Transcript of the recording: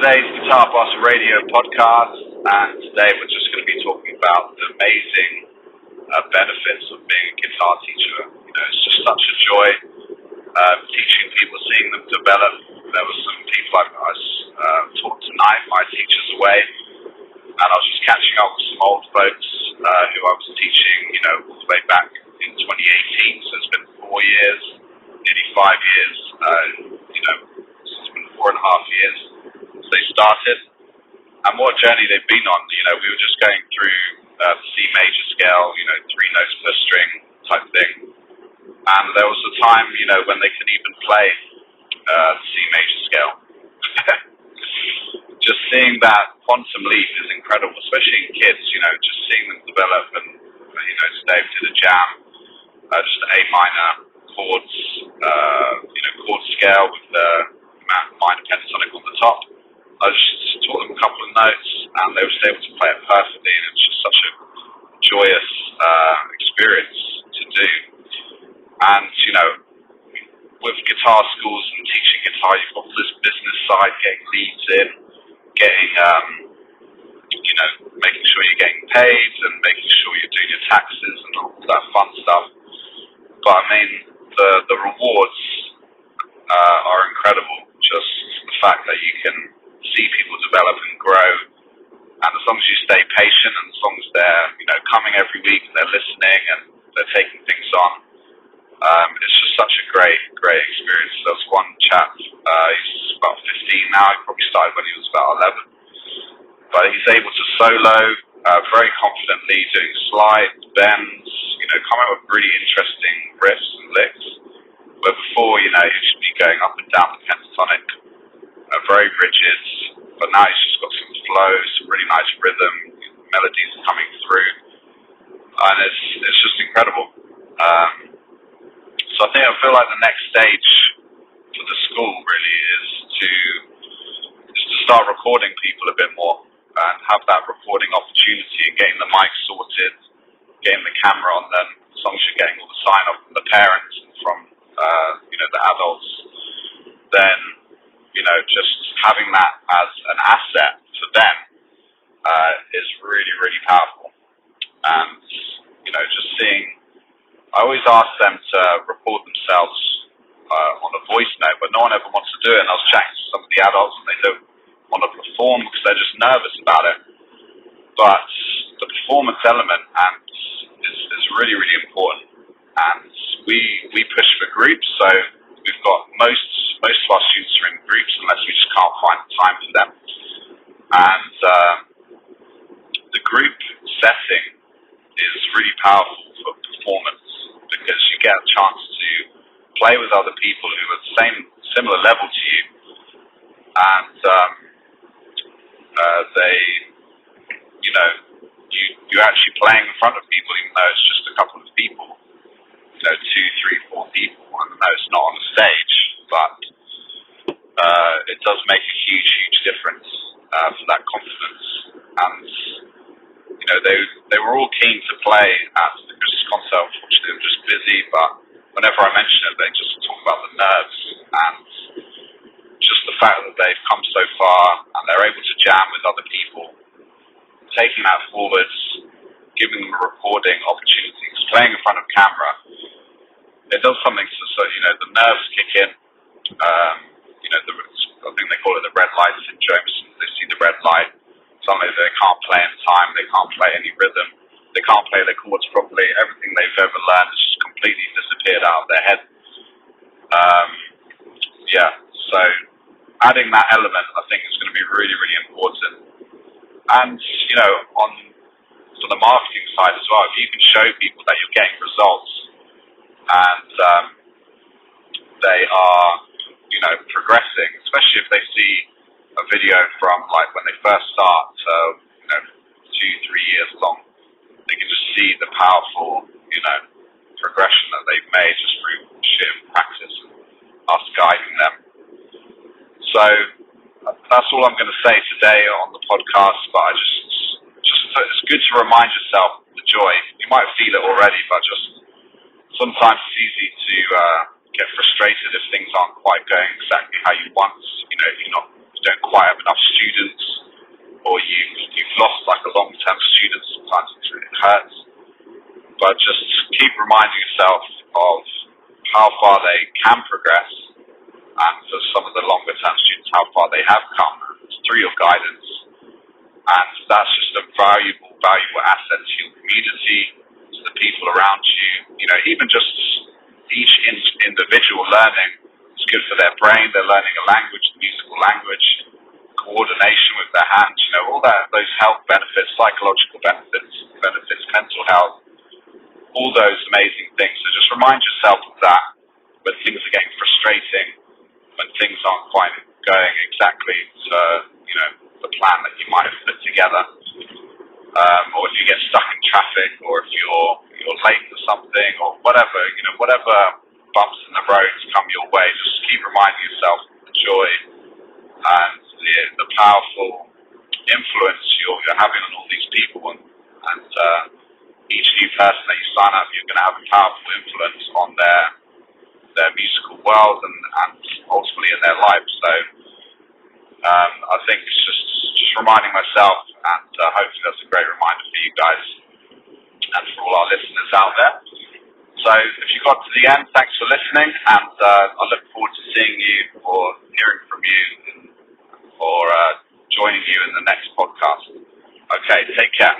today's Guitar Boss Radio podcast, and today we're just going to be talking about the amazing benefits of being a guitar teacher. You know, it's just such a joy teaching people, seeing them develop. There were some people I taught tonight, my teachers away, and I was just catching up with some old folks who I was teaching, you know, all the way back in 2018, so it's been 4 years, nearly 5 years, you know, so it's been 4.5 years since they started, and what a journey they've been on. You know, we were just going through the C major scale, you know, 3 notes per string type thing, and there was a time, you know, when they could even play the C major scale. Just seeing that quantum leap is incredible, especially in kids, you know, just seeing them develop. And, you know, today we did a jam, just an A minor chords, you know, chord scale with the minor pentatonic on the top. I just taught them a couple of notes and they were just able to play it perfectly, and it was just such a joyous experience to do. And, you know, with guitar schools and teaching guitar, you've got this business side, getting leads in, getting, you know, making sure you're getting paid and making sure you're doing your taxes and all that fun stuff. But I mean, the rewards are incredible. Just the fact that you can see people develop and grow, and as long as you stay patient and as long as they're, you know, coming every week and they're listening and they're taking things on, it's just such a great experience. There was one chap, he's about 15 now, he probably started when he was about 11, but he's able to solo very confidently, doing slides, bends, you know, coming up with really interesting riffs and licks, where before, you know, he should be going up and down the pentatonic, very rigid, but now he's just got some flow, some really nice rhythm, melodies coming through, and it's just incredible. So I feel like the next stage for the school really is to start recording people a bit more and have that recording opportunity and getting the mic sorted, getting the camera on them, as long as you're getting all the sign off from the parents and from you know, the adults, then, you know, just having that as an asset for them is really powerful. And, you know, just seeing, I always ask them to record themselves on a voice note, but no one ever wants to do it. And I was chatting to some of the adults, and they don't want to perform because they're just nervous about it. But the performance element is really important. And we push for groups, so we've got most of our students are in groups unless we just can't find the time for them. And the group setting is really powerful for performance, because you get a chance to play with other people who are similar level to you, and they, you know, you're actually playing in front of people, even though it's just a couple of people, you know, 2, 3, 4 people. I know it's not on the stage, but it does make a huge difference for that confidence. And, you know, they were all keen to play at the Christmas concert. Unfortunately, they were just busy, but whenever I mention it, they just talk about the nerves and just the fact that they've come so far and they're able to jam with other people, taking that forwards, giving them a recording opportunity, playing in front of camera. It does something to, so, you know, the nerves kick in. You know, I think they call it the red light syndrome. They see the red light. Suddenly they can't play in time. They can't play any rhythm. They can't play their chords properly. Everything they've ever learned has just completely disappeared out of their head. Yeah, so adding that element, I think, is going to be really important. And, you know, on the marketing side as well, if you can show people that you're getting results and they are, you know, progressing, especially if they see a video from, like, when they first start, you know, 2-3 years long, they can just see the powerful, you know, progression that they've made just through sheer practice and us guiding them. So that's all I'm going to say today on the podcast, but I just it's good to remind yourself the joy. You might feel it already, but just sometimes it's easy to get frustrated if things aren't quite going exactly how you want. You know, if you're not don't quite have enough students, or you've lost like a long-term student, sometimes it hurts. But just keep reminding yourself of how far they can progress, and for some of the longer-term students, how far they have come through your guidance. And that's just a valuable asset to your community, to the people around you. You know, even just each individual learning is good for their brain. They're learning a language, the musical language, coordination with their hands. You know, all those health benefits, psychological benefits, mental health, all those amazing things. So just remind yourself of that when things are getting frustrating, when things aren't quite going exactly to, you know, the plan that you might have put together. Or if you get stuck in traffic, or if you're late for something, or whatever, you know, whatever bumps in the road come your way, just keep reminding yourself of the joy and the powerful influence you're having on all these people, and each new person that you sign up, you're going to have a powerful influence on their musical world and ultimately in their life. So I think it's just reminding myself, and hopefully that's a great reminder for you guys and for all our listeners out there. So if you got to the end, thanks for listening, and I look forward to seeing you or hearing from you or joining you in the next podcast. Okay, take care.